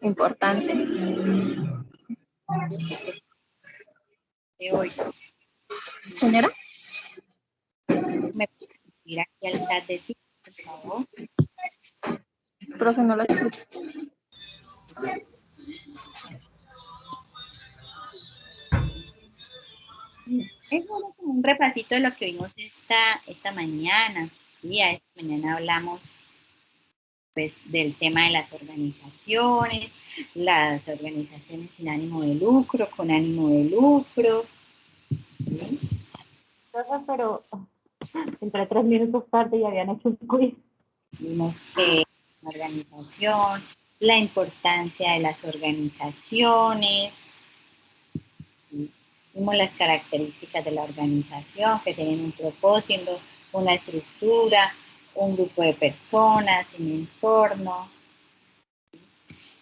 importante. De hoy. Señora. ¿Me puede ir aquí al chat de ti, por favor? Profe, no lo escucho. Es bueno, como un repasito de lo que vimos esta mañana. ¿Sí? Esta mañana hablamos pues, del tema de las organizaciones sin ánimo de lucro, con ánimo de lucro. ¿Sí? Pero entre 3 minutos tarde ya habían hecho un quiz. Vimos que la organización, la importancia de las organizaciones. ¿Sí? Vimos las características de la organización, que tienen un propósito, una estructura, un grupo de personas, un entorno.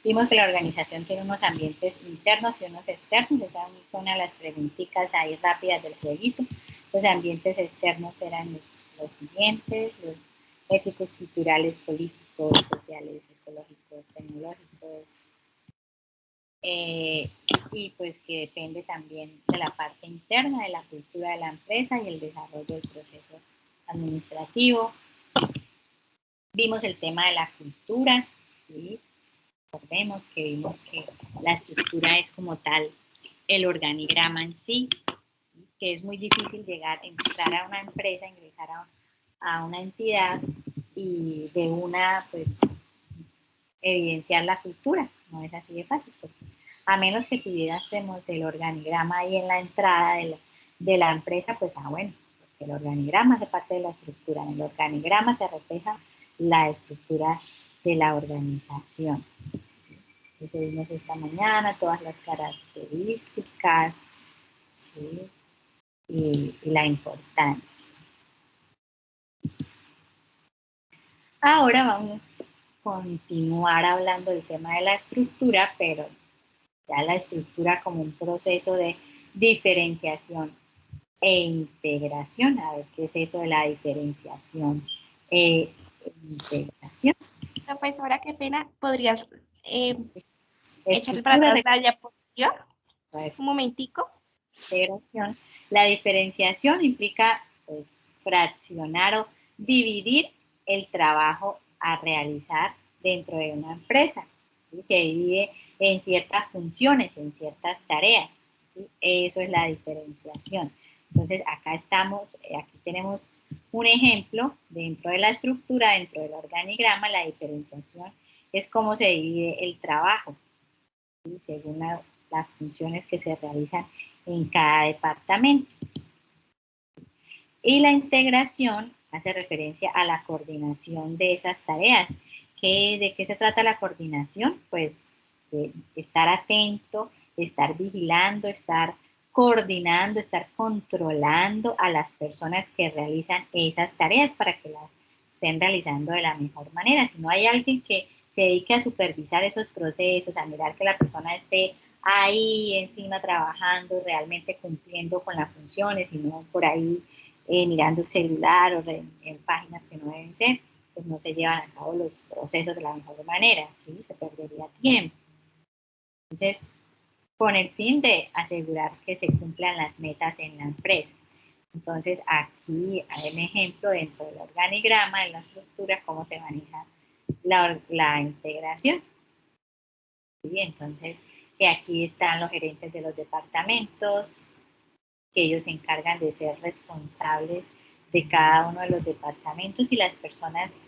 Vimos que la organización tiene unos ambientes internos y unos externos. Esa fue una de las preguntitas ahí rápidas del jueguito. Los ambientes externos eran los siguientes: los éticos, culturales, políticos, sociales, ecológicos, tecnológicos. Y pues que depende también de la parte interna, de la cultura de la empresa y el desarrollo del proceso administrativo. Vimos el tema de la cultura, ¿sí? Recordemos que vimos que la estructura es como tal el organigrama en sí, que es muy difícil entrar a una empresa, ingresar a una entidad y de una, pues, evidenciar la cultura. No es así de fácil, porque a menos que tuviésemos el organigrama ahí en la entrada de la empresa, pues, bueno, porque el organigrama hace parte de la estructura. En el organigrama se refleja la estructura de la organización. Entonces vimos esta mañana todas las características, ¿sí? y la importancia. Ahora vamos a continuar hablando del tema de la estructura, pero ya la estructura como un proceso de diferenciación e integración. A ver, ¿qué es eso de la diferenciación e integración? Profesora, qué pena, ¿podrías echarle para Estructura atrás de la diapositiva? Un momentico. integración. La diferenciación implica, pues, fraccionar o dividir el trabajo a realizar dentro de una empresa. ¿Sí? Se divide en ciertas funciones, en ciertas tareas. ¿Sí? Eso es la diferenciación. Entonces, aquí tenemos un ejemplo dentro de la estructura, dentro del organigrama. La diferenciación es cómo se divide el trabajo, ¿sí? Según las funciones que se realizan en cada departamento. Y la integración hace referencia a la coordinación de esas tareas. ¿De qué se trata la coordinación? Pues de estar atento, estar vigilando, estar coordinando, estar controlando a las personas que realizan esas tareas para que las estén realizando de la mejor manera. Si no hay alguien que se dedique a supervisar esos procesos, a mirar que la persona esté ahí encima trabajando, realmente cumpliendo con las funciones, y no por ahí mirando el celular o en páginas que no deben ser, pues no se llevan a cabo los procesos de la mejor manera, ¿sí? Se perdería tiempo. Entonces, con el fin de asegurar que se cumplan las metas en la empresa. Entonces, aquí hay un ejemplo dentro del organigrama, de la estructura, cómo se maneja la integración. ¿Sí? Entonces, que aquí están los gerentes de los departamentos, que ellos se encargan de ser responsables de cada uno de los departamentos, y las personas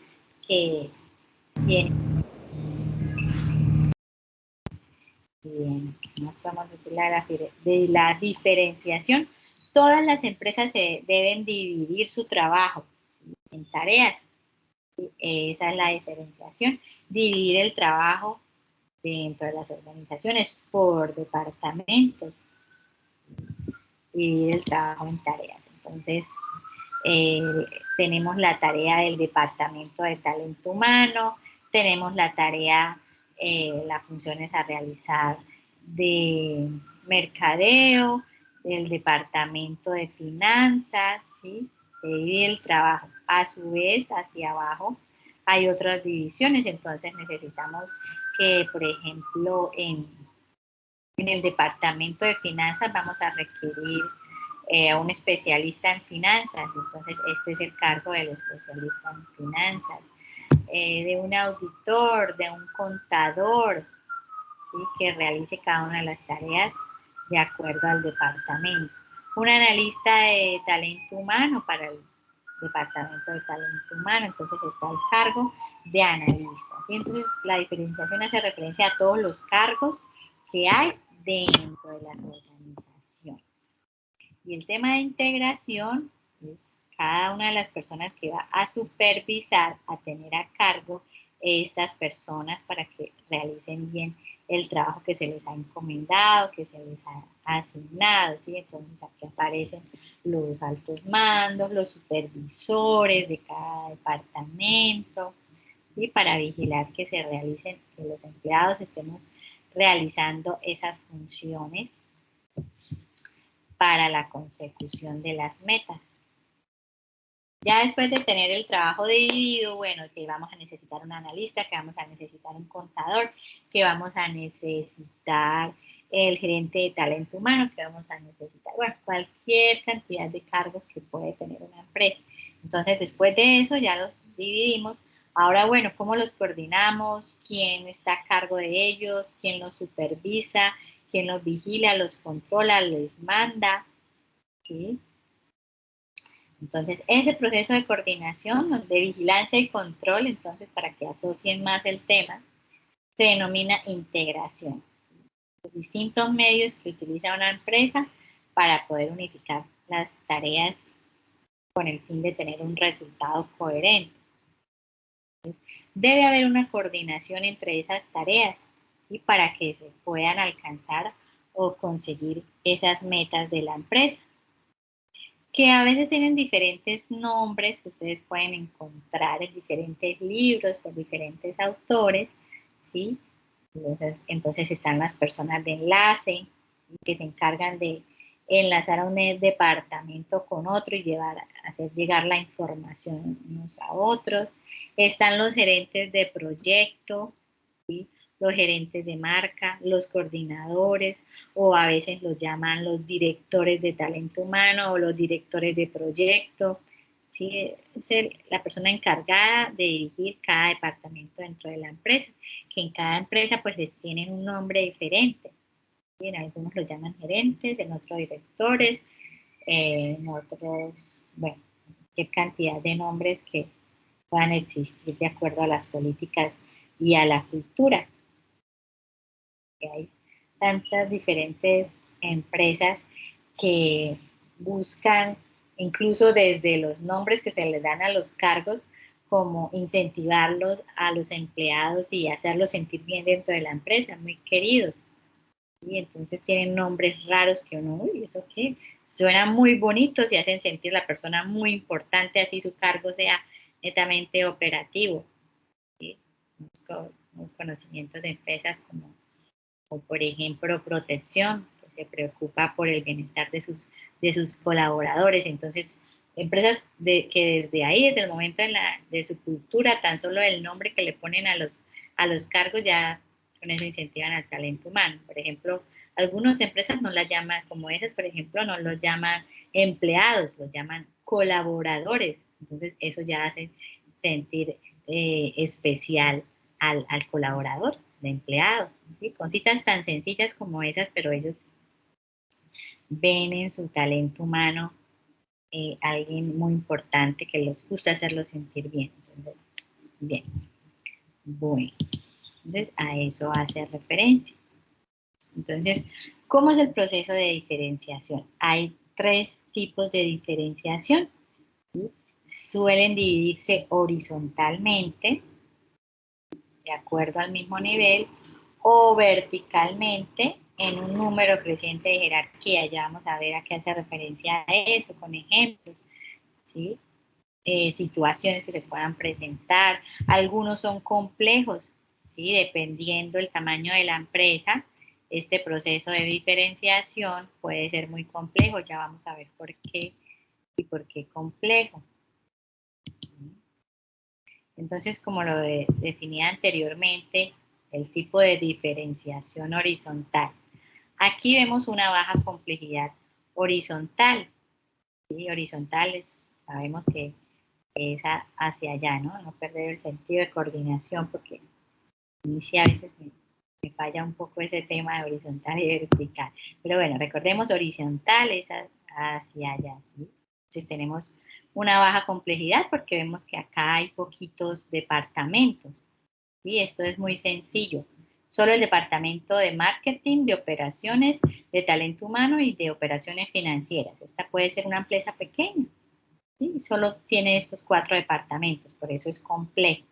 que tienen, bien, más vamos a decir de la diferenciación. Todas las empresas se deben dividir su trabajo, ¿sí? En tareas. Esa es la diferenciación. Dividir el trabajo dentro de las organizaciones por departamentos. Dividir el trabajo en tareas. Entonces, tenemos la tarea del departamento de talento humano, tenemos la tarea, las funciones a realizar de mercadeo, del departamento de finanzas, ¿sí? Se divide el trabajo. A su vez, hacia abajo hay otras divisiones, entonces necesitamos que, por ejemplo, en el departamento de finanzas vamos a requerir a un especialista en finanzas, entonces este es el cargo del especialista en finanzas, de un auditor, de un contador, ¿sí? Que realice cada una de las tareas de acuerdo al departamento. Un analista de talento humano para el departamento de talento humano, entonces está el cargo de analista, ¿sí? Entonces la diferenciación hace referencia a todos los cargos que hay dentro de las organizaciones. Y el tema de integración es cada una de las personas que va a supervisar, a tener a cargo estas personas para que realicen bien el trabajo que se les ha encomendado, que se les ha asignado, ¿sí? Entonces aquí aparecen los altos mandos, los supervisores de cada departamento, y para vigilar que se realicen, que los empleados estemos realizando esas funciones para la consecución de las metas. Ya después de tener el trabajo dividido, bueno, que vamos a necesitar un analista, que vamos a necesitar un contador, que vamos a necesitar el gerente de talento humano, que vamos a necesitar, bueno, cualquier cantidad de cargos que puede tener una empresa. Entonces, después de eso ya los dividimos. Ahora, bueno, ¿cómo los coordinamos? ¿Quién está a cargo de ellos? ¿Quién los supervisa? ¿Quién los vigila, los controla, les manda? ¿Sí? Entonces, ese proceso de coordinación, de vigilancia y control, entonces, para que asocien más el tema, se denomina integración. Los distintos medios que utiliza una empresa para poder unificar las tareas con el fin de tener un resultado coherente. Debe haber una coordinación entre esas tareas, ¿sí? Para que se puedan alcanzar o conseguir esas metas de la empresa, que a veces tienen diferentes nombres que ustedes pueden encontrar en diferentes libros por diferentes autores, ¿sí? Entonces están las personas de enlace que se encargan de enlazar a un departamento con otro y hacer llegar la información unos a otros. Están los gerentes de proyecto, ¿sí? Los gerentes de marca, los coordinadores, o a veces los llaman los directores de talento humano o los directores de proyecto, ¿sí? Ser la persona encargada de dirigir cada departamento dentro de la empresa, que en cada empresa pues les tienen un nombre diferente. ¿Sí? En algunos los llaman gerentes, en otros directores, en otros, bueno, qué cantidad de nombres que puedan existir de acuerdo a las políticas y a la cultura. Que hay tantas diferentes empresas que buscan, incluso desde los nombres que se les dan a los cargos, como incentivarlos a los empleados y hacerlos sentir bien dentro de la empresa, muy queridos. Y entonces tienen nombres raros que uno, uy, ¿eso qué? Suenan muy bonitos y hacen sentir a la persona muy importante, así su cargo sea netamente operativo. ¿Sí? Conocimientos de empresas como, o por ejemplo, protección, que se preocupa por el bienestar de sus colaboradores. Entonces, empresas que desde ahí, desde el momento de su cultura, tan solo el nombre que le ponen a los cargos, ya con eso incentivan al talento humano. Por ejemplo, algunas empresas no las llaman, como esas, por ejemplo, no los llaman empleados, los llaman colaboradores. Entonces, eso ya hace sentir especial al colaborador, de empleado, ¿sí? Cositas tan sencillas como esas, pero ellos ven en su talento humano alguien muy importante que les gusta hacerlo sentir bien. Entonces, bien, bueno, entonces a eso hace referencia. Entonces, ¿cómo es el proceso de diferenciación? Hay 3 tipos de diferenciación, ¿sí? Suelen dividirse horizontalmente, de acuerdo al mismo nivel, o verticalmente en un número creciente de jerarquía. Ya vamos a ver a qué hace referencia a eso, con ejemplos, ¿sí? Situaciones que se puedan presentar. Algunos son complejos, ¿sí? Dependiendo del tamaño de la empresa, este proceso de diferenciación puede ser muy complejo. Ya vamos a ver por qué y por qué complejo. Entonces, como lo definía anteriormente, el tipo de diferenciación horizontal. Aquí vemos una baja complejidad horizontal. ¿Sí? Horizontales, sabemos que es hacia allá, ¿no? No perder el sentido de coordinación, porque sí a veces me falla un poco ese tema de horizontal y vertical. Pero bueno, recordemos, horizontal es hacia allá, ¿sí? Entonces tenemos una baja complejidad porque vemos que acá hay poquitos departamentos. ¿Sí? Esto es muy sencillo. Solo el departamento de marketing, de operaciones, de talento humano y de operaciones financieras. Esta puede ser una empresa pequeña. ¿Sí? Solo tiene estos 4 departamentos, por eso es complejo.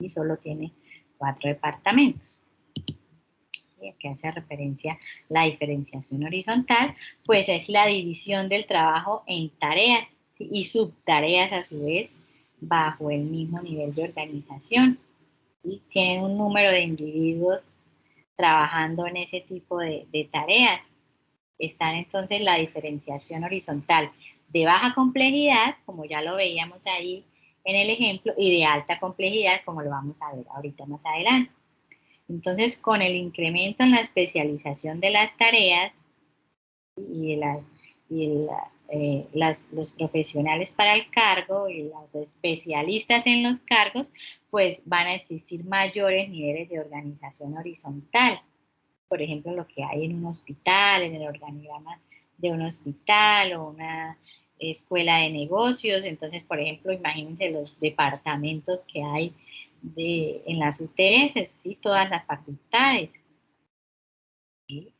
Y solo tiene 4 departamentos. ¿Sí? Aquí hace referencia la diferenciación horizontal, pues es la división del trabajo en tareas, ¿sí? Y subtareas a su vez bajo el mismo nivel de organización. ¿Sí? Tienen un número de individuos trabajando en ese tipo de tareas. Están entonces la diferenciación horizontal de baja complejidad, como ya lo veíamos ahí en el ejemplo, y de alta complejidad, como lo vamos a ver ahorita más adelante. Entonces, con el incremento en la especialización de las tareas y, los profesionales para el cargo y los especialistas en los cargos, pues van a existir mayores niveles de organización horizontal. Por ejemplo, lo que hay en un hospital, en el organigrama de un hospital o una escuela de negocios. Entonces, por ejemplo, imagínense los departamentos que hay en las UTS, ¿sí? Todas las facultades, ¿sí?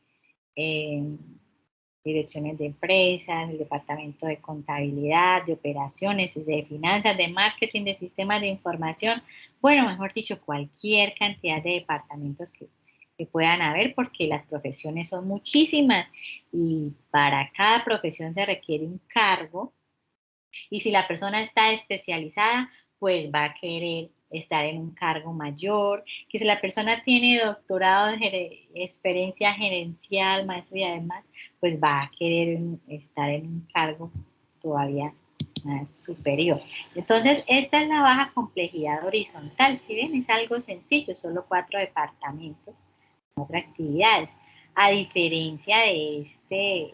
Direcciones de empresas, el departamento de contabilidad, de operaciones, de finanzas, de marketing, de sistemas de información. Bueno, mejor dicho, cualquier cantidad de departamentos que puedan haber, porque las profesiones son muchísimas y para cada profesión se requiere un cargo, y si la persona está especializada, pues va a querer estar en un cargo mayor, que si la persona tiene doctorado de experiencia gerencial, maestría y demás, pues va a querer estar en un cargo todavía más superior. Entonces, esta es la baja complejidad horizontal. Si ven, es algo sencillo, solo 4 departamentos, 4 actividades. A diferencia de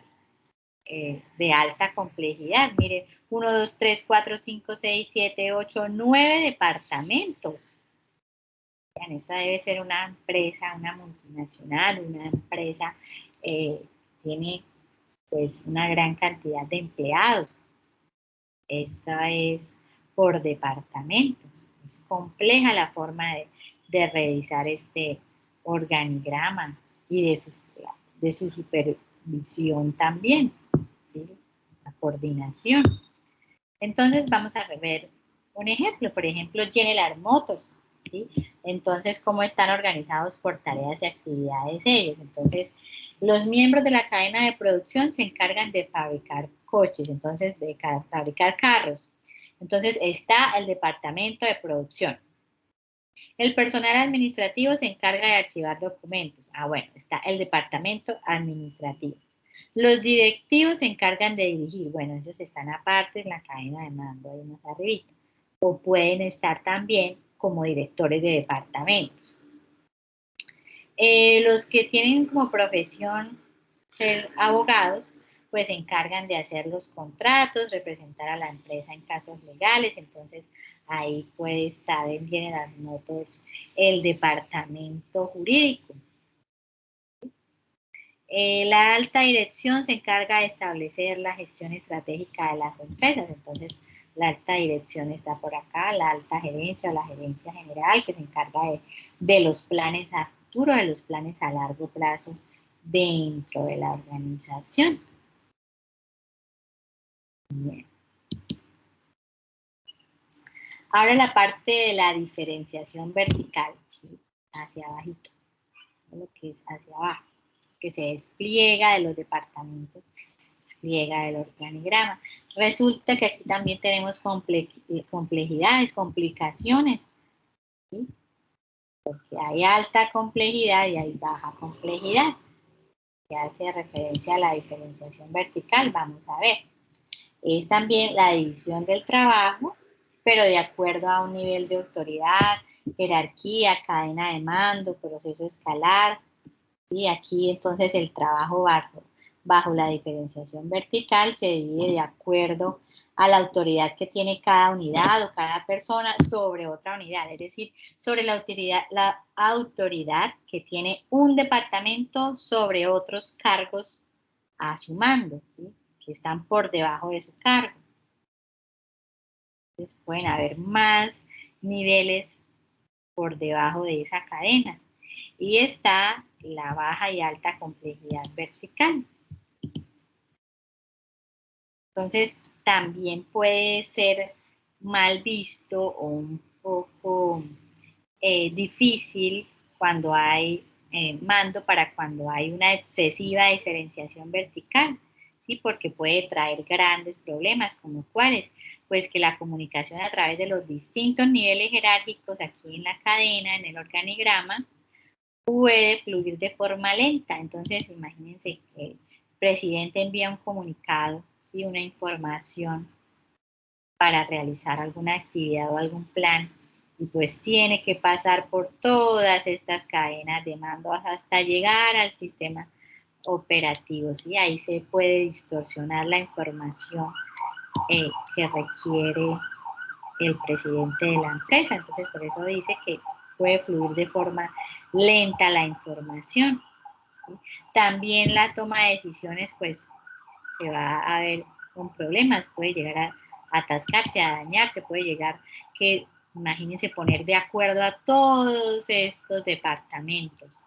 de alta complejidad. Mire, 1, 2, 3, 4, 5, 6, 7, 8, 9 departamentos. Vean, esta debe ser una empresa, una multinacional, una empresa, tiene pues una gran cantidad de empleados. Esta es por departamentos. Es compleja la forma de revisar este organigrama y de su supervisión también, ¿sí? La coordinación. Entonces vamos a ver un ejemplo, por ejemplo, General Motors, ¿sí? Entonces, ¿cómo están organizados por tareas y actividades ellos? Entonces, los miembros de la cadena de producción se encargan de fabricar coches, entonces de fabricar carros. Entonces, está el departamento de producción. El personal administrativo se encarga de archivar documentos. Ah, bueno, está el departamento administrativo. Los directivos se encargan de dirigir. Bueno, ellos están aparte en la cadena de mando, ahí más arribita. O pueden estar también como directores de departamentos. Los que tienen como profesión ser abogados, pues se encargan de hacer los contratos, representar a la empresa en casos legales. Entonces, ahí puede estar en General Motors el departamento jurídico. La alta dirección se encarga de establecer la gestión estratégica de las empresas. Entonces, la alta dirección está por acá, la alta gerencia o la gerencia general, que se encarga de los planes a futuro, de los planes a largo plazo dentro de la organización. Bien. Ahora la parte de la diferenciación vertical, ¿sí? Hacia abajito, lo que es hacia abajo, que se despliega de los departamentos, despliega del organigrama. Resulta que aquí también tenemos complejidades, complicaciones, ¿sí? Porque hay alta complejidad y hay baja complejidad, que hace referencia a la diferenciación vertical. Vamos a ver. Es también la división del trabajo pero de acuerdo a un nivel de autoridad, jerarquía, cadena de mando, proceso escalar. Y aquí entonces el trabajo bajo la diferenciación vertical se divide de acuerdo a la autoridad que tiene cada unidad o cada persona sobre otra unidad, es decir, sobre la autoridad que tiene un departamento sobre otros cargos a su mando, ¿sí? Que están por debajo de su cargo. Entonces pueden haber más niveles por debajo de esa cadena. Y está la baja y alta complejidad vertical. Entonces, también puede ser mal visto o un poco difícil cuando hay mando para cuando hay una excesiva diferenciación vertical, ¿sí? Porque puede traer grandes problemas, como cuáles, pues que la comunicación a través de los distintos niveles jerárquicos aquí en la cadena, en el organigrama, puede fluir de forma lenta. Entonces, imagínense que el presidente envía un comunicado, ¿sí? Una información para realizar alguna actividad o algún plan, y pues tiene que pasar por todas estas cadenas de mando hasta llegar al sistema operativo, ¿sí? Ahí se puede distorsionar la información que requiere el presidente de la empresa. Entonces, por eso dice que puede fluir de forma lenta la información. ¿Sí? También la toma de decisiones, pues, se va a ver con problemas, puede llegar a atascarse, a dañarse, puede llegar que, imagínense, poner de acuerdo a todos estos departamentos,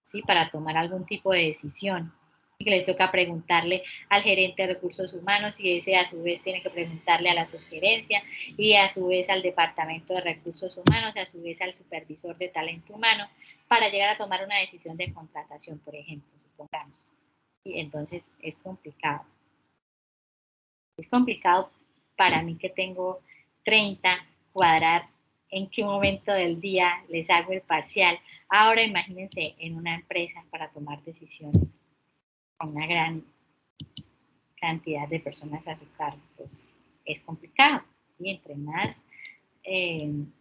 ¿sí? Para tomar algún tipo de decisión. Y que les toca preguntarle al gerente de recursos humanos y ese a su vez tiene que preguntarle a la subgerencia y a su vez al departamento de recursos humanos y a su vez al supervisor de talento humano para llegar a tomar una decisión de contratación, por ejemplo, supongamos. Y entonces es complicado. Es complicado para mí que tengo 30, cuadrar en qué momento del día les hago el parcial. Ahora imagínense en una empresa para tomar decisiones con una gran cantidad de personas a su cargo. Pues es complicado. Y entre más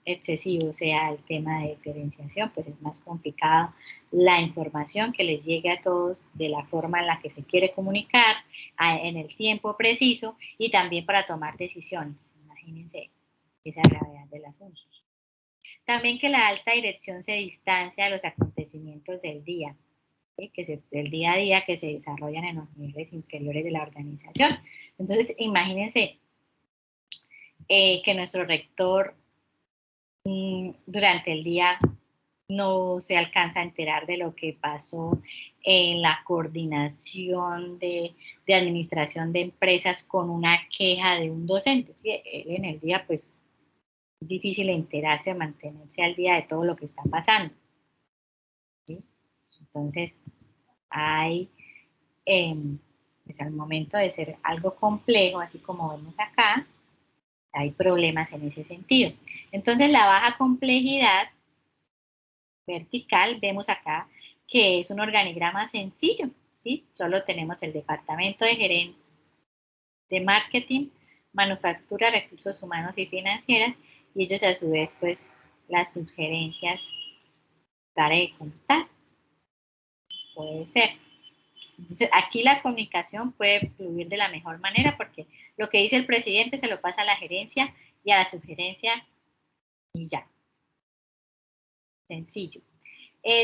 excesivo sea el tema de diferenciación, pues es más complicado la información que les llegue a todos de la forma en la que se quiere comunicar, en el tiempo preciso y también para tomar decisiones. Imagínense esa gravedad del asunto. También que la alta dirección se distancia de los acontecimientos del día, ¿sí? Del día a día que se desarrollan en los niveles inferiores de la organización. Entonces, imagínense que nuestro rector durante el día no se alcanza a enterar de lo que pasó en la coordinación de administración de empresas con una queja de un docente. ¿Sí? Él en el día, pues, es difícil enterarse, mantenerse al día de todo lo que está pasando. ¿Sí? Entonces, hay, pues al momento de ser algo complejo, así como vemos acá, hay problemas en ese sentido. Entonces, la baja complejidad vertical, vemos acá que es un organigrama sencillo, ¿sí? Solo tenemos el departamento de gerente de marketing, manufactura, recursos humanos y financieras, y ellos a su vez, pues, las sugerencias para de contar. Puede ser. Entonces, aquí la comunicación puede fluir de la mejor manera porque lo que dice el presidente se lo pasa a la gerencia y a la sugerencia y ya. Sencillo.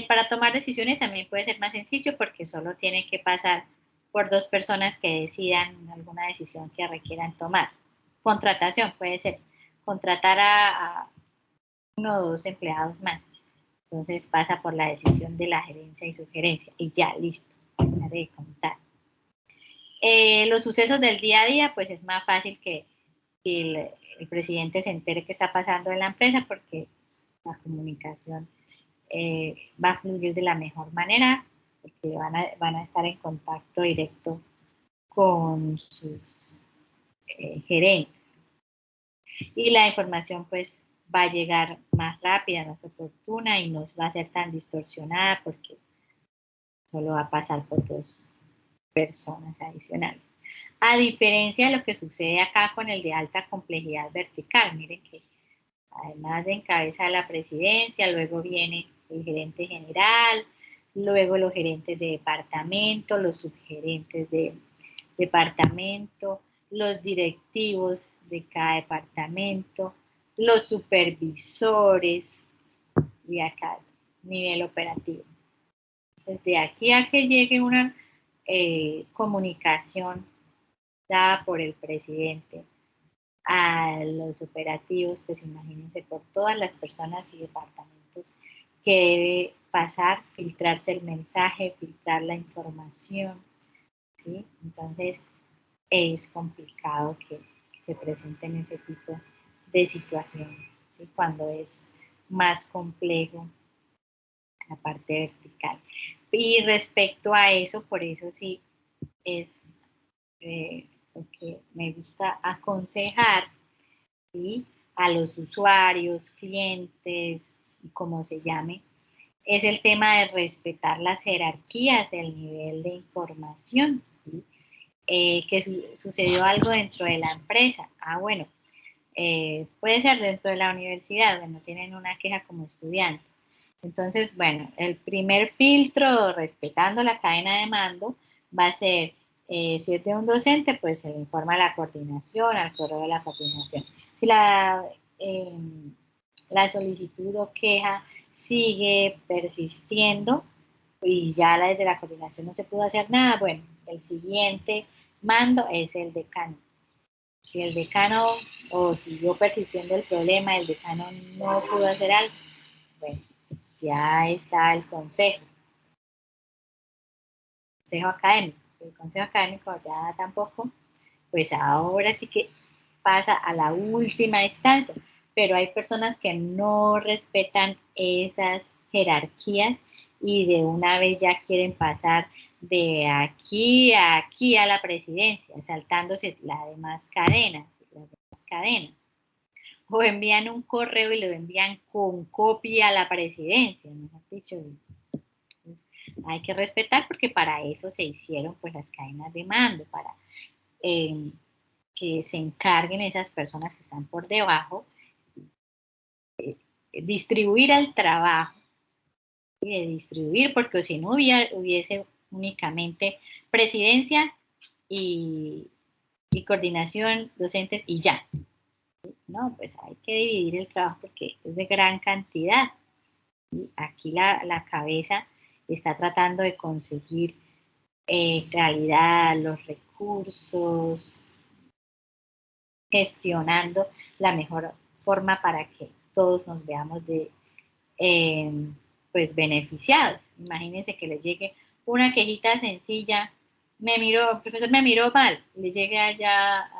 Para tomar decisiones también puede ser más sencillo porque solo tiene que pasar por dos personas que decidan alguna decisión que requieran tomar. Contratación puede ser contratar a uno o dos empleados más. Entonces pasa por la decisión de la gerencia y sugerencia y ya, listo, de contar. Los sucesos del día a día, pues es más fácil que el presidente se entere qué está pasando en la empresa porque la comunicación va a fluir de la mejor manera porque van a estar en contacto directo con sus gerentes. Y la información pues va a llegar más rápida, más oportuna y no va a ser tan distorsionada porque solo va a pasar por dos personas adicionales. A diferencia de lo que sucede acá con el de alta complejidad vertical. Miren que además de encabeza la presidencia, luego viene el gerente general, luego los gerentes de departamento, los subgerentes de departamento, los directivos de cada departamento, los supervisores y acá nivel operativo. Entonces, de aquí a que llegue una comunicación dada por el presidente a los operativos, pues imagínense por todas las personas y departamentos que debe pasar, filtrarse el mensaje, filtrar la información, ¿sí? Entonces es complicado que se presenten ese tipo de situaciones, ¿sí? Cuando es más complejo la parte vertical. Y respecto a eso, por eso sí es lo que me gusta aconsejar, ¿sí? A los usuarios, clientes, como se llame, es el tema de respetar las jerarquías, el nivel de información, ¿sí? Que sucedió algo dentro de la empresa. Bueno, puede ser dentro de la universidad, donde no tienen una queja como estudiante. Entonces, bueno, el primer filtro, respetando la cadena de mando, va a ser, si es de un docente, pues se le informa a la coordinación, al correo de la coordinación. Si la solicitud o queja sigue persistiendo y ya desde la coordinación no se pudo hacer nada, bueno, el siguiente mando es el decano. Si el decano o siguió persistiendo el problema, el decano no pudo hacer algo, bueno, ya está el consejo académico. El consejo académico ya tampoco, pues ahora sí que pasa a la última instancia, pero hay personas que no respetan esas jerarquías y de una vez ya quieren pasar de aquí a la presidencia, saltándose las demás cadenas, O envían un correo y lo envían con copia a la presidencia, mejor dicho. Hay que respetar porque para eso se hicieron pues las cadenas de mando, para que se encarguen esas personas que están por debajo, distribuir el trabajo y de distribuir, porque si no hubiese únicamente presidencia y coordinación docente y ya. No, pues hay que dividir el trabajo porque es de gran cantidad. Y aquí la cabeza está tratando de conseguir calidad, los recursos, gestionando la mejor forma para que todos nos veamos pues beneficiados. Imagínense que les llegue una quejita sencilla, el profesor me miró mal, le llegue allá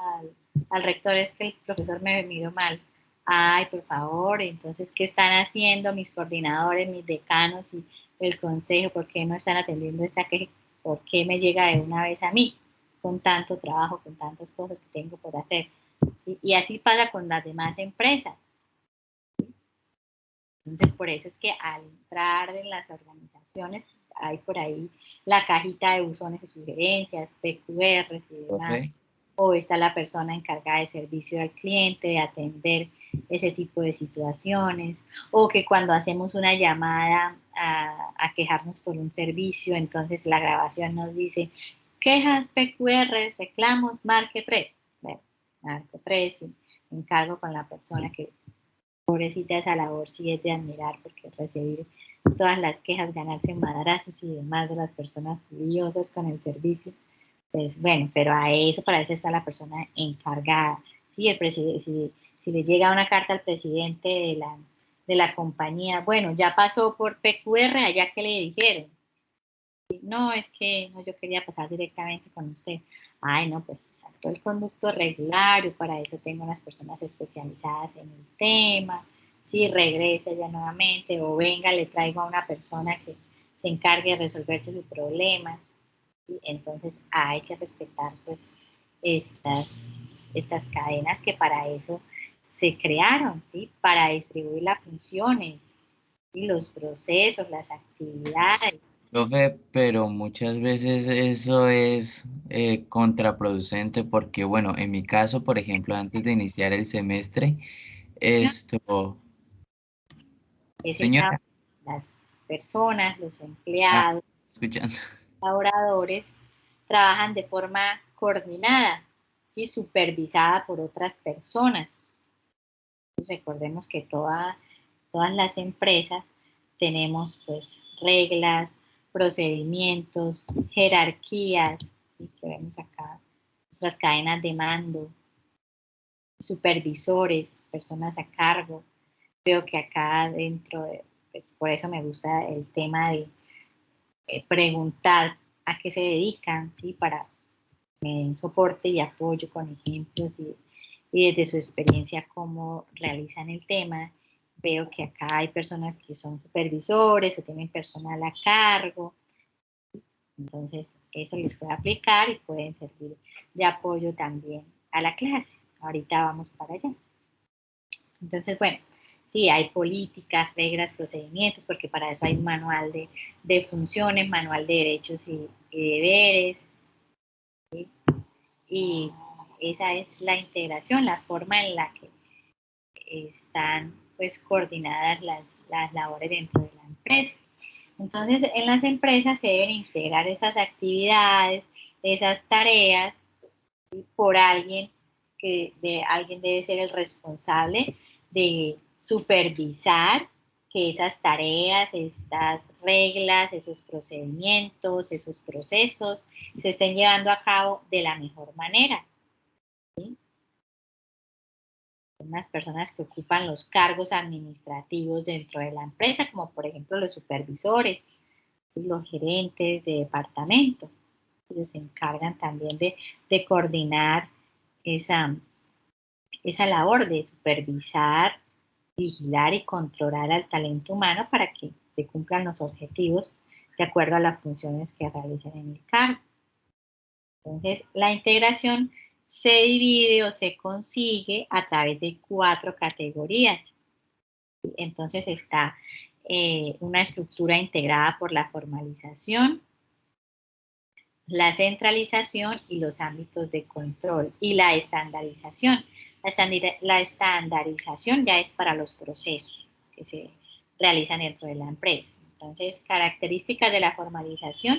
al rector, es que el profesor me miró mal. Ay, por favor, entonces, ¿qué están haciendo mis coordinadores, mis decanos y el consejo? ¿Por qué no están atendiendo esta queja? ¿Por qué me llega de una vez a mí con tanto trabajo, con tantas cosas que tengo por hacer? ¿Sí? Y así pasa con las demás empresas. Entonces, por eso es que al entrar en las organizaciones, hay por ahí la cajita de buzones y sugerencias, PQRs y demás. Okay. O está la persona encargada de servicio al cliente, de atender ese tipo de situaciones. O que cuando hacemos una llamada a quejarnos por un servicio, entonces la grabación nos dice, quejas, PQRs, reclamos, marque 3. Bueno, marco 3 y me encargo con la persona que... Pobrecita, esa labor sí es de admirar, porque recibir todas las quejas, ganarse madrazos y demás de las personas furiosas con el servicio, pues bueno, pero para eso está la persona encargada. Sí, si le llega una carta al presidente de la compañía, bueno, ya pasó por PQR, allá que le dijeron. No, es que no, yo quería pasar directamente con usted. Ay, no, pues saltó el conducto regulario, para eso tengo unas personas especializadas en el tema. Sí, regrese ya nuevamente, o venga, le traigo a una persona que se encargue de resolverse su problema. ¿Sí? Entonces hay que respetar pues estas cadenas que para eso se crearon, ¿sí? Para distribuir las funciones, ¿sí? Los procesos, las actividades. Profe, pero muchas veces eso es contraproducente porque, bueno, en mi caso, por ejemplo, antes de iniciar el semestre, esto, Ese señora, campo, las personas, los ah, empleados, escuchando. laboradores, trabajan de forma coordinada, ¿sí? Supervisada por otras personas. Recordemos que todas las empresas tenemos pues reglas, procedimientos, jerarquías, ¿sí? Que vemos acá, nuestras cadenas de mando, supervisores, personas a cargo. Veo que acá dentro, pues, por eso me gusta el tema de preguntar a qué se dedican, ¿sí? Para soporte y apoyo con ejemplos y desde su experiencia cómo realizan el tema. Veo que acá hay personas que son supervisores o tienen personal a cargo, entonces eso les puede aplicar y pueden servir de apoyo también a la clase. Ahorita vamos para allá. Entonces, bueno, sí, hay políticas, reglas, procedimientos, porque para eso hay un manual de funciones, manual de derechos y deberes, y esa es la integración, la forma en la que están pues coordinadas las labores dentro de la empresa. Entonces, en las empresas se deben integrar esas actividades, esas tareas por alguien alguien debe ser el responsable de supervisar que esas tareas, estas reglas, esos procedimientos, esos procesos se estén llevando a cabo de la mejor manera. ¿Sí? Unas personas que ocupan los cargos administrativos dentro de la empresa, como por ejemplo los supervisores y los gerentes de departamento. Ellos se encargan también de coordinar esa labor de supervisar, vigilar y controlar al talento humano para que se cumplan los objetivos de acuerdo a las funciones que realizan en el cargo. Entonces, la integración se divide o se consigue a través de 4 categorías. Entonces está una estructura integrada por la formalización, la centralización y los ámbitos de control y la estandarización. La estandarización ya es para los procesos que se realizan dentro de la empresa. Entonces, características de la formalización,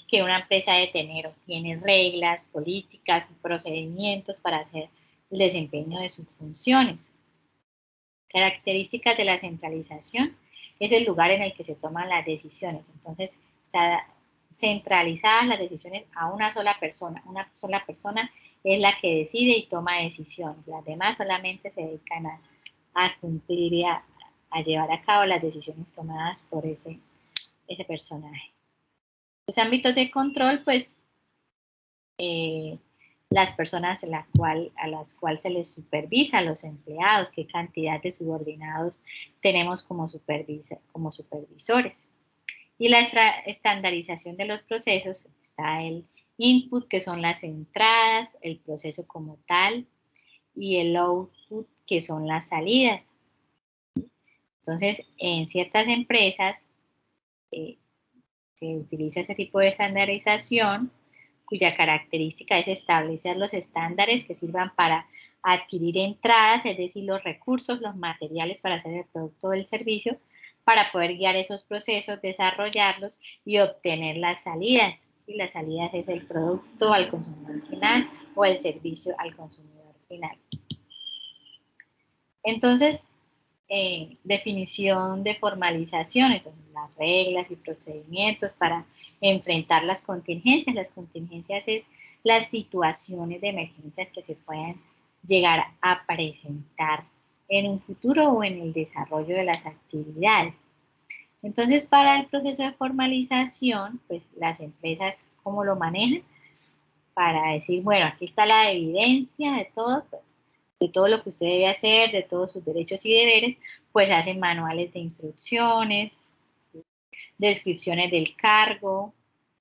que una empresa debe tener o tiene reglas, políticas y procedimientos para hacer el desempeño de sus funciones. Características de la centralización es el lugar en el que se toman las decisiones. Entonces, está centralizadas las decisiones a una sola persona. Una sola persona es la que decide y toma decisiones. Las demás solamente se dedican a cumplir y a llevar a cabo las decisiones tomadas por ese personaje. Los ámbitos de control, pues, las personas a las cuales se les supervisa, a los empleados, qué cantidad de subordinados tenemos como supervisores. Y la estandarización de los procesos, está el input, que son las entradas, el proceso como tal, y el output, que son las salidas. Entonces, en ciertas empresas se utiliza ese tipo de estandarización, cuya característica es establecer los estándares que sirvan para adquirir entradas, es decir, los recursos, los materiales para hacer el producto o el servicio, para poder guiar esos procesos, desarrollarlos y obtener las salidas. Y las salidas es el producto al consumidor final o el servicio al consumidor final. Entonces, definición de formalización, entonces las reglas y procedimientos para enfrentar las contingencias. Las contingencias es las situaciones de emergencia que se puedan llegar a presentar en un futuro o en el desarrollo de las actividades. Entonces, para el proceso de formalización, pues las empresas, ¿cómo lo manejan? Para decir, bueno, aquí está la evidencia de todo, pues, de todo lo que usted debe hacer, de todos sus derechos y deberes, pues hacen manuales de instrucciones, descripciones del cargo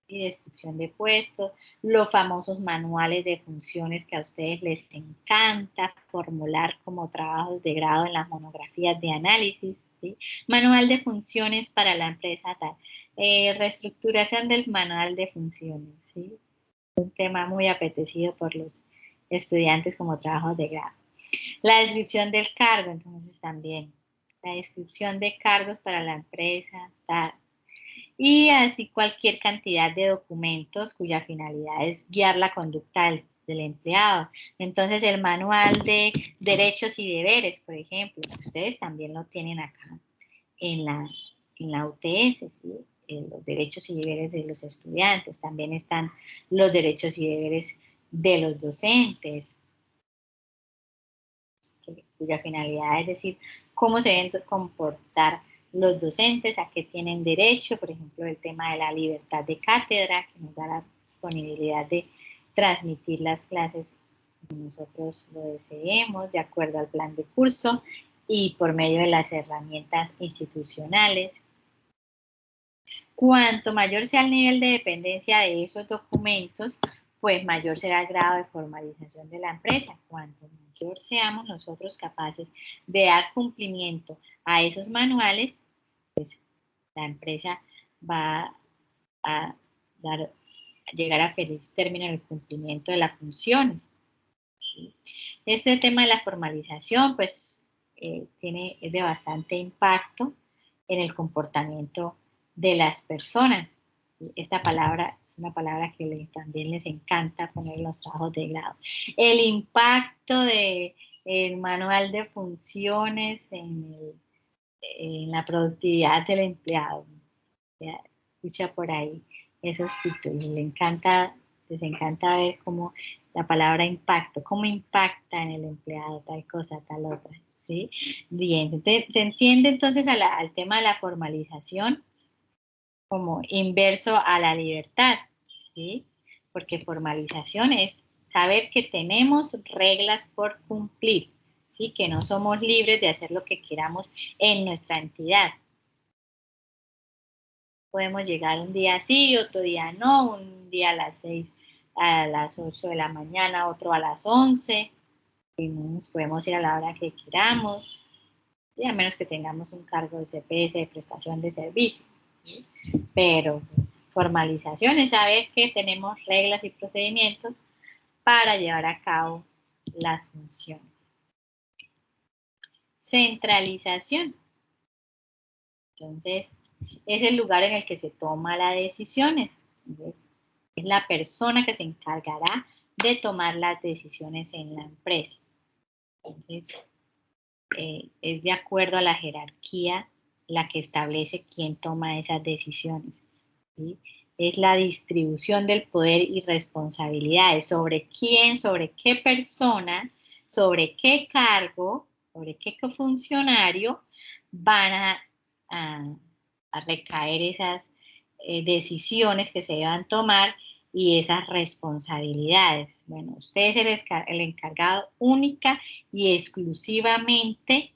y descripción de puestos, los famosos manuales de funciones que a ustedes les encanta formular como trabajos de grado en las monografías de análisis, ¿sí? Manual de funciones para la empresa tal. Reestructuración del manual de funciones, ¿sí? Un tema muy apetecido por los estudiantes como trabajos de grado. La descripción del cargo, entonces también. La descripción de cargos para la empresa, tal. Y así cualquier cantidad de documentos cuya finalidad es guiar la conducta del empleado. Entonces el manual de derechos y deberes, por ejemplo, ustedes también lo tienen acá en la UTS, ¿sí? Los derechos y deberes de los estudiantes, también están los derechos y deberes de los docentes, cuya finalidad es decir, cómo se deben comportar los docentes, a qué tienen derecho, por ejemplo, el tema de la libertad de cátedra, que nos da la disponibilidad de transmitir las clases como nosotros lo deseemos, de acuerdo al plan de curso y por medio de las herramientas institucionales. Cuanto mayor sea el nivel de dependencia de esos documentos, pues mayor será el grado de formalización de la empresa. Cuanto mayor seamos nosotros capaces de dar cumplimiento a esos manuales, pues la empresa va a llegar a feliz término en el cumplimiento de las funciones. ¿Sí? Este tema de la formalización, pues, es de bastante impacto en el comportamiento de las personas. Esta palabra es una palabra que también les encanta poner en los trabajos de grado. El impacto del manual de funciones en la productividad del empleado. Escucha por ahí esos títulos. Les encanta ver cómo la palabra impacto, cómo impacta en el empleado tal cosa, tal otra. ¿Sí? Bien, se entiende entonces al tema de la formalización como inverso a la libertad, ¿sí? Porque formalización es saber que tenemos reglas por cumplir, ¿sí? Que no somos libres de hacer lo que queramos en nuestra entidad. Podemos llegar un día sí, otro día no, un día a las 6, a las 8 de la mañana, otro a las 11, y nos podemos ir a la hora que queramos, y a menos que tengamos un cargo de CPS, de prestación de servicio. ¿Sí? Pero pues, formalización es saber que tenemos reglas y procedimientos para llevar a cabo las funciones. Centralización. Entonces, es el lugar en el que se toma las decisiones. Entonces, es la persona que se encargará de tomar las decisiones en la empresa. Entonces, es de acuerdo a la jerarquía la que establece quién toma esas decisiones. ¿Sí? Es la distribución del poder y responsabilidades sobre quién, sobre qué persona, sobre qué cargo, sobre qué funcionario van a recaer esas decisiones que se deban tomar y esas responsabilidades. Bueno, usted es el encargado única y exclusivamente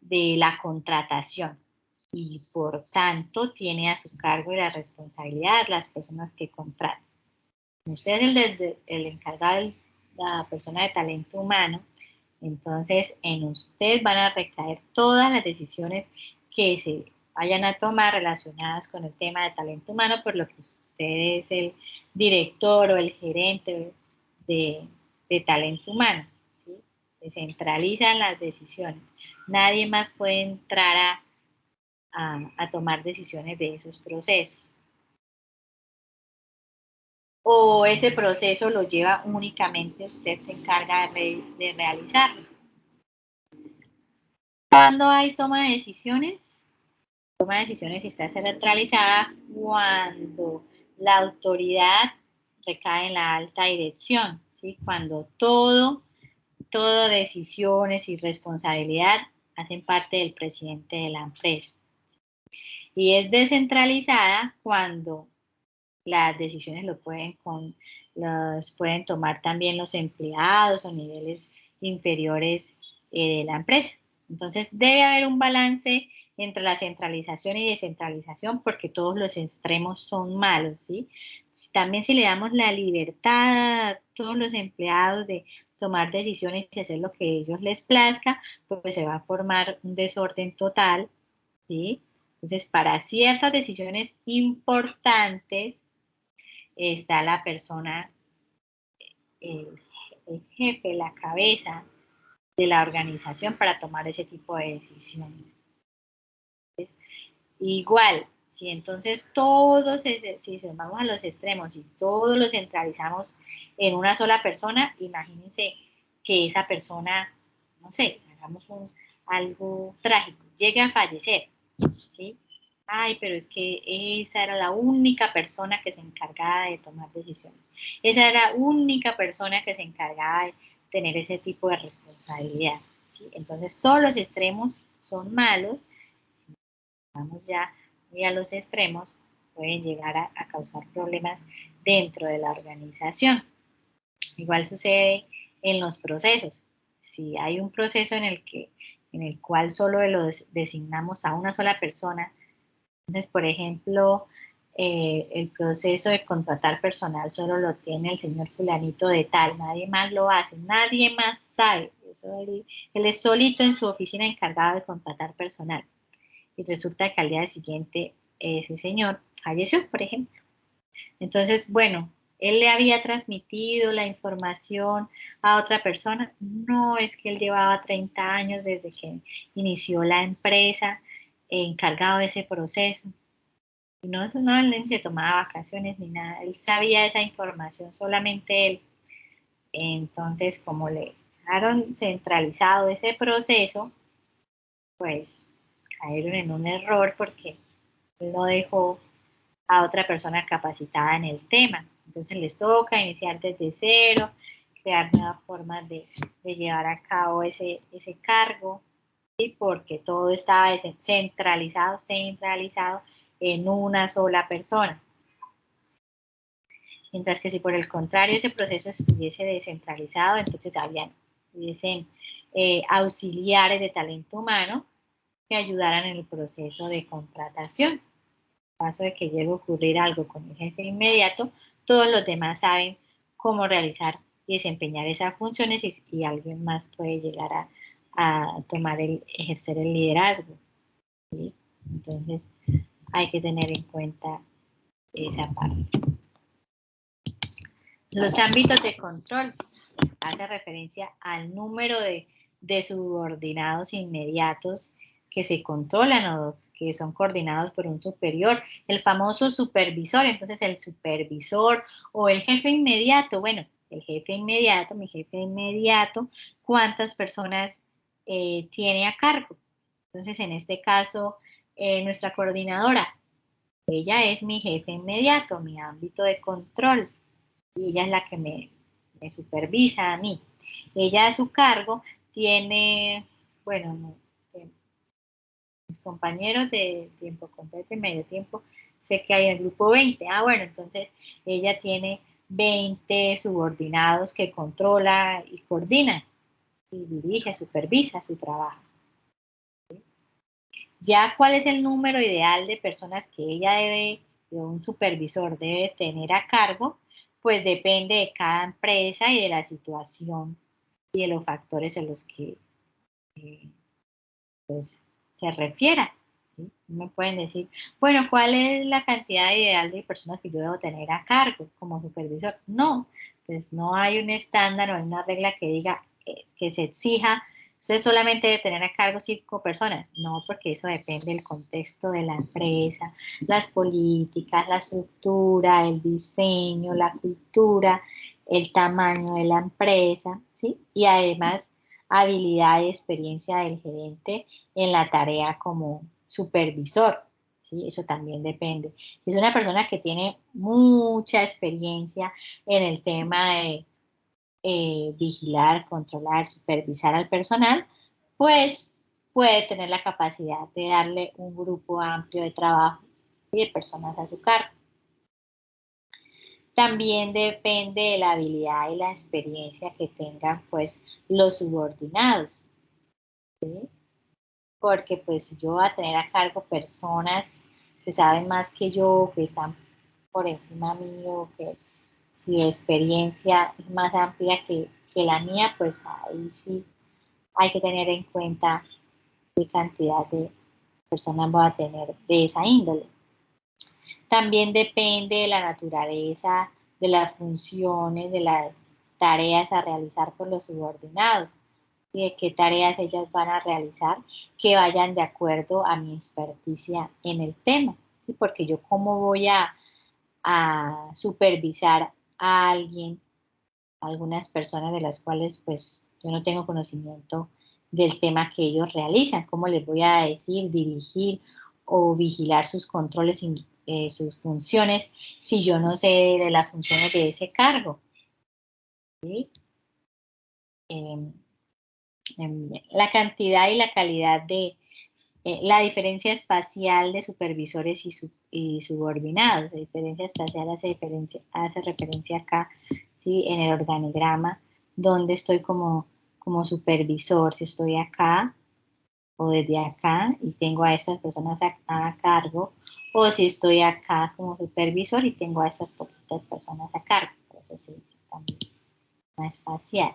de la contratación y por tanto tiene a su cargo y la responsabilidad las personas que contratan. Usted es el encargado de la persona de talento humano, entonces en usted van a recaer todas las decisiones que se vayan a tomar relacionadas con el tema de talento humano, por lo que usted es el director o el gerente de talento humano. ¿Sí? Se centralizan las decisiones. Nadie más puede entrar a tomar decisiones de esos procesos. O ese proceso lo lleva únicamente usted, se encarga de realizarlo. ¿Cuándo hay toma de decisiones? Toma de decisiones está centralizada cuando la autoridad recae en la alta dirección, ¿sí? Cuando todo decisiones y responsabilidad hacen parte del presidente de la empresa. Y es descentralizada cuando las decisiones las pueden tomar también los empleados o niveles inferiores de la empresa. Entonces debe haber un balance entre la centralización y descentralización porque todos los extremos son malos, ¿sí? También si le damos la libertad a todos los empleados de tomar decisiones y hacer lo que ellos les plazca, pues se va a formar un desorden total, ¿sí? Entonces, para ciertas decisiones importantes está la persona, el, el jefe, la cabeza de la organización para tomar ese tipo de decisiones. Igual, si entonces todos, si vamos a los extremos y todos los centralizamos en una sola persona, imagínense que esa persona, no sé, hagamos algo trágico, llegue a fallecer, ¿sí? Ay, pero es que esa era la única persona que se encargaba de tomar decisiones. Esa era la única persona que se encargaba de tener ese tipo de responsabilidad, ¿sí? Entonces todos los extremos son malos. Vamos ya muy a los extremos, pueden llegar a causar problemas dentro de la organización. Igual sucede en los procesos. Si hay un proceso en el cual solo los designamos a una sola persona, entonces, por ejemplo, el proceso de contratar personal solo lo tiene el señor fulanito de tal, nadie más lo hace, nadie más sabe. Eso él es solito en su oficina encargado de contratar personal. Y resulta que al día siguiente ese señor falleció, por ejemplo. Entonces, bueno, él le había transmitido la información a otra persona. No, es que él llevaba 30 años desde que inició la empresa encargado de ese proceso. Y no, él se tomaba vacaciones ni nada. Él sabía esa información, solamente él. Entonces, como le dejaron centralizado ese proceso, pues cayeron en un error porque él no dejó a otra persona capacitada en el tema. Entonces les toca iniciar desde cero, crear nuevas formas de llevar a cabo ese cargo, ¿sí? Porque todo estaba centralizado en una sola persona. Mientras que si por el contrario ese proceso estuviese descentralizado, entonces hubiesen auxiliares de talento humano que ayudaran en el proceso de contratación. En caso de que llegue a ocurrir algo con el jefe inmediato, todos los demás saben cómo realizar y desempeñar esas funciones y alguien más puede llegar a ejercer el liderazgo, ¿sí? Entonces hay que tener en cuenta esa parte. Los ámbitos de control hace referencia al número de subordinados inmediatos que se controlan o que son coordinados por un superior, el famoso supervisor. Entonces el supervisor o el jefe inmediato, bueno, el jefe inmediato, mi jefe inmediato, ¿cuántas personas tiene a cargo? Entonces en este caso, nuestra coordinadora, ella es mi jefe inmediato, mi ámbito de control, y ella es la que me supervisa a mí. Ella a su cargo tiene, bueno, mis compañeros de tiempo completo y medio tiempo, sé que hay en el grupo 20. Ah, bueno, entonces ella tiene 20 subordinados que controla y coordina y dirige, supervisa su trabajo. ¿Sí? Ya cuál es el número ideal de personas que ella debe, de un supervisor debe tener a cargo, pues depende de cada empresa y de la situación y de los factores en los que pues, se refiera. ¿Sí? Me pueden decir, bueno, ¿cuál es la cantidad ideal de personas que yo debo tener a cargo como supervisor? No, pues no hay un estándar o una regla que diga que se exija, usted solamente debe tener a cargo 5 personas. No, porque eso depende del contexto de la empresa, las políticas, la estructura, el diseño, la cultura, el tamaño de la empresa, ¿sí? Y además habilidad y experiencia del gerente en la tarea como supervisor, ¿sí? Eso también depende. Si es una persona que tiene mucha experiencia en el tema de vigilar, controlar, supervisar al personal, pues puede tener la capacidad de darle un grupo amplio de trabajo y de personas a su cargo. También depende de la habilidad y la experiencia que tengan pues los subordinados, ¿sí? Porque pues si yo voy a tener a cargo personas que saben más que yo, que están por encima mío, que si la experiencia es más amplia que la mía, pues ahí sí hay que tener en cuenta qué cantidad de personas voy a tener de esa índole. También depende de la naturaleza, de las funciones, de las tareas a realizar por los subordinados y de qué tareas ellas van a realizar que vayan de acuerdo a mi experticia en el tema. ¿Sí? Porque yo cómo voy a supervisar a alguien, a algunas personas de las cuales pues yo no tengo conocimiento del tema que ellos realizan, cómo les voy a decir, dirigir o vigilar sus controles y sus funciones si yo no sé de las funciones de ese cargo. ¿Sí? La cantidad y la calidad de la diferencia espacial de supervisores y subordinados. La diferencia espacial hace referencia acá, ¿sí? En el organigrama, donde estoy como supervisor, si estoy acá o desde acá y tengo a estas personas a cargo, o si estoy acá como supervisor y tengo a estas poquitas personas a cargo. Por eso sí, también más espacial.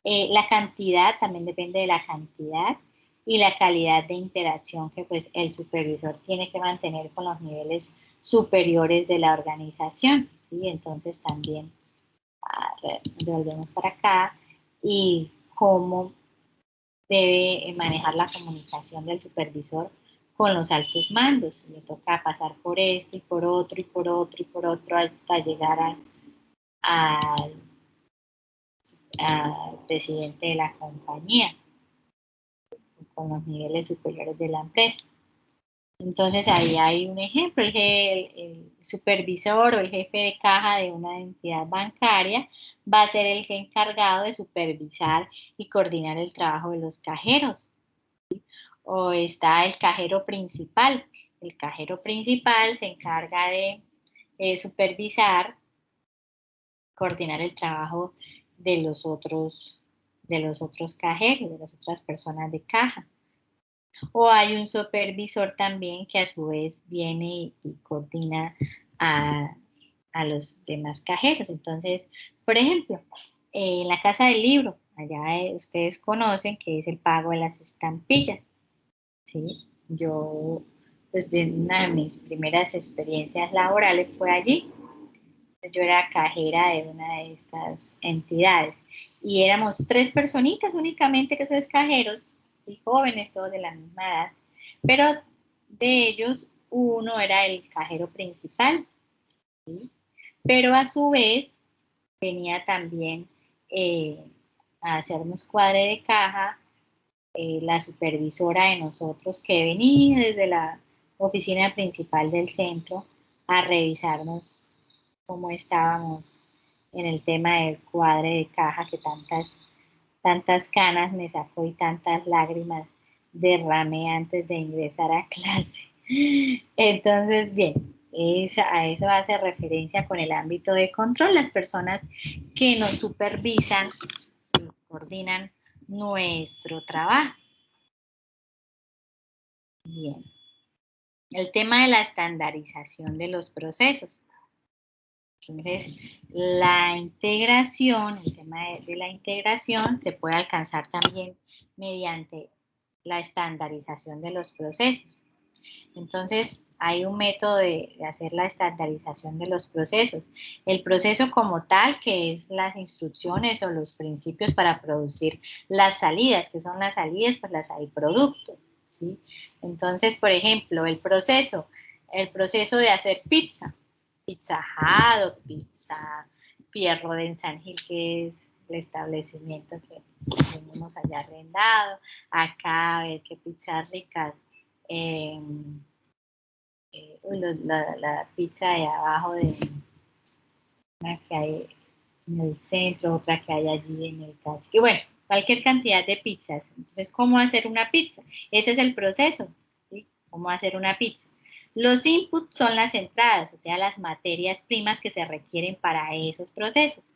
La cantidad también depende de la cantidad y la calidad de interacción que pues el supervisor tiene que mantener con los niveles superiores de la organización, ¿sí? Entonces también volvemos para acá y cómo debe manejar la comunicación del supervisor con los altos mandos. Le toca pasar por esto y por otro y por otro y por otro hasta llegar al presidente de la compañía con los niveles superiores de la empresa. Entonces ahí hay un ejemplo, el supervisor o el jefe de caja de una entidad bancaria va a ser el encargado de supervisar y coordinar el trabajo de los cajeros. ¿Sí? O está el cajero principal. El cajero principal se encarga de supervisar, coordinar el trabajo de los otros cajeros, de las otras personas de caja. O hay un supervisor también que a su vez viene y coordina a los demás cajeros. Entonces, por ejemplo, en la casa del libro, allá ustedes conocen que es el pago de las estampillas. ¿Sí? Yo, pues de una de mis primeras experiencias laborales fue allí. Yo era cajera de una de estas entidades y éramos 3 personitas únicamente que son cajeros y jóvenes, todos de la misma edad, pero de ellos uno era el cajero principal, ¿sí? Pero a su vez venía también a hacernos cuadre de caja la supervisora de nosotros que venía desde la oficina principal del centro a revisarnos cómo estábamos en el tema del cuadre de caja que tantas canas me sacó y tantas lágrimas derramé antes de ingresar a clase. Entonces, bien, a eso hace referencia con el ámbito de control, las personas que nos supervisan y coordinan nuestro trabajo. Bien, el tema de la estandarización de los procesos. Entonces, la integración, el tema de la integración se puede alcanzar también mediante la estandarización de los procesos. Entonces, hay un método de hacer la estandarización de los procesos. El proceso como tal, que es las instrucciones o los principios para producir las salidas, que son las salidas, pues las hay productos, ¿sí? Entonces, por ejemplo, el proceso de hacer pizza. Pizza Hut o Pizza Pierro de San Gil, que es el establecimiento que tenemos allá arrendado. Acá, a ver qué pizzas ricas. La pizza de abajo de una que hay en el centro, otra que hay allí en el cacho. Y bueno, cualquier cantidad de pizzas. Entonces, ¿cómo hacer una pizza? Ese es el proceso, ¿sí? ¿Cómo hacer una pizza? Los inputs son las entradas, o sea, las materias primas que se requieren para esos procesos.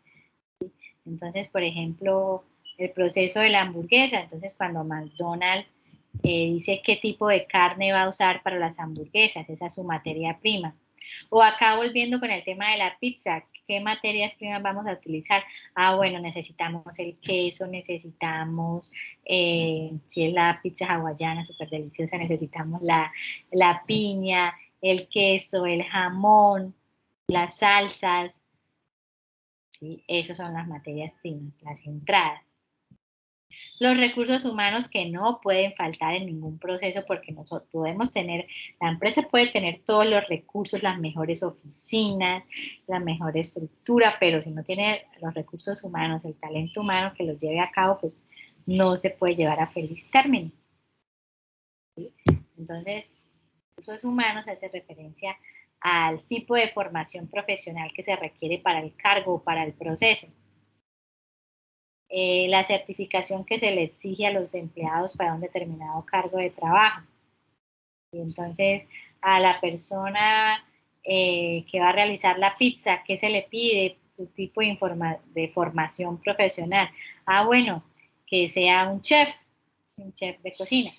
¿Sí? Entonces, por ejemplo, el proceso de la hamburguesa. Entonces, cuando McDonald's dice qué tipo de carne va a usar para las hamburguesas, esa es su materia prima. O acá volviendo con el tema de la pizza, ¿qué materias primas vamos a utilizar? Ah, bueno, necesitamos el queso, necesitamos, si es la pizza hawaiana, súper deliciosa, necesitamos la piña, el queso, el jamón, las salsas, ¿sí? Esas son las materias primas, las entradas. Los recursos humanos que no pueden faltar en ningún proceso porque nosotros podemos tener, la empresa puede tener todos los recursos, las mejores oficinas, la mejor estructura, pero si no tiene los recursos humanos, el talento humano que los lleve a cabo, pues no se puede llevar a feliz término. ¿Sí? Entonces, recursos humanos hace referencia al tipo de formación profesional que se requiere para el cargo o para el proceso. La certificación que se le exige a los empleados para un determinado cargo de trabajo. Y entonces, a la persona que va a realizar la pizza, ¿qué se le pide? Su tipo de formación profesional. Ah, bueno, que sea un chef de cocina.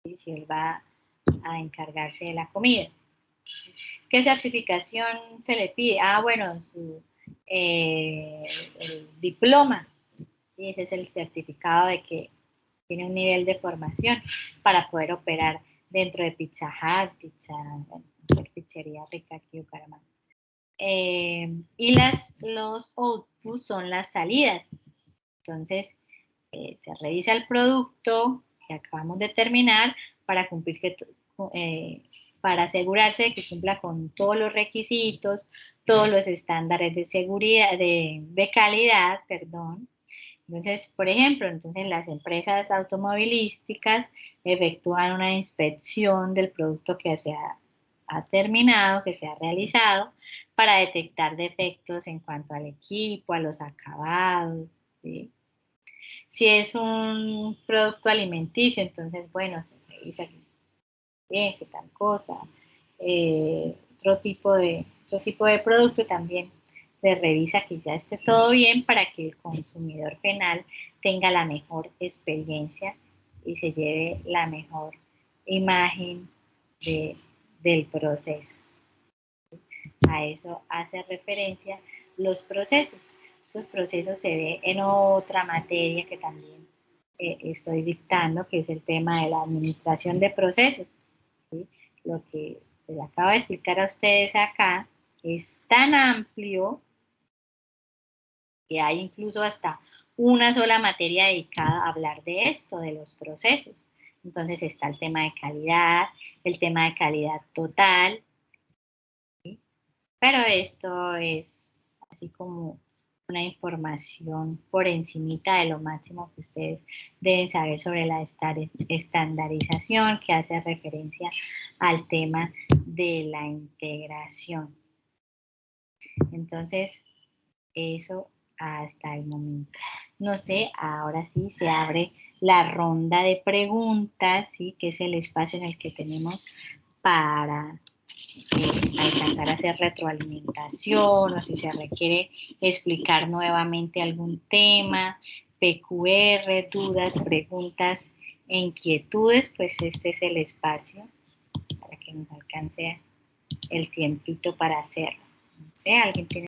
¿Sí? Si él va a encargarse de la comida. ¿Qué certificación se le pide? Ah, bueno, el diploma. ¿Sí? Ese es el certificado de que tiene un nivel de formación para poder operar dentro de Pizza Hut, pizzería rica aquí en Bucaramanga. Y los outputs son las salidas. Entonces, se revisa el producto que acabamos de terminar para cumplir para asegurarse de que cumpla con todos los requisitos, todos los estándares de seguridad, de calidad, perdón. Entonces, por ejemplo, las empresas automovilísticas efectúan una inspección del producto que se ha terminado, que se ha realizado, para detectar defectos en cuanto al equipo, a los acabados, ¿sí? Si es un producto alimenticio, entonces, bueno, se revisa bien, qué tal cosa. Otro tipo de producto también se revisa que ya esté todo bien para que el consumidor final tenga la mejor experiencia y se lleve la mejor imagen del proceso. A eso hace referencia los procesos. Esos procesos se ve en otra materia que también estoy dictando, que es el tema de la administración de procesos. ¿Sí? Lo que les acabo de explicar a ustedes acá es tan amplio que hay incluso hasta una sola materia dedicada a hablar de esto, de los procesos. Entonces está el tema de calidad total, ¿sí? Pero esto es así como una información por encimita de lo máximo que ustedes deben saber sobre la estandarización, que hace referencia al tema de la integración. Entonces, eso hasta el momento. No sé, ahora sí se abre la ronda de preguntas, ¿sí? Que es el espacio en el que tenemos para alcanzar a hacer retroalimentación o si se requiere explicar nuevamente algún tema, PQR, dudas, preguntas e inquietudes, pues este es el espacio para que nos alcance el tiempito para hacerlo. No sé, ¿alguien tiene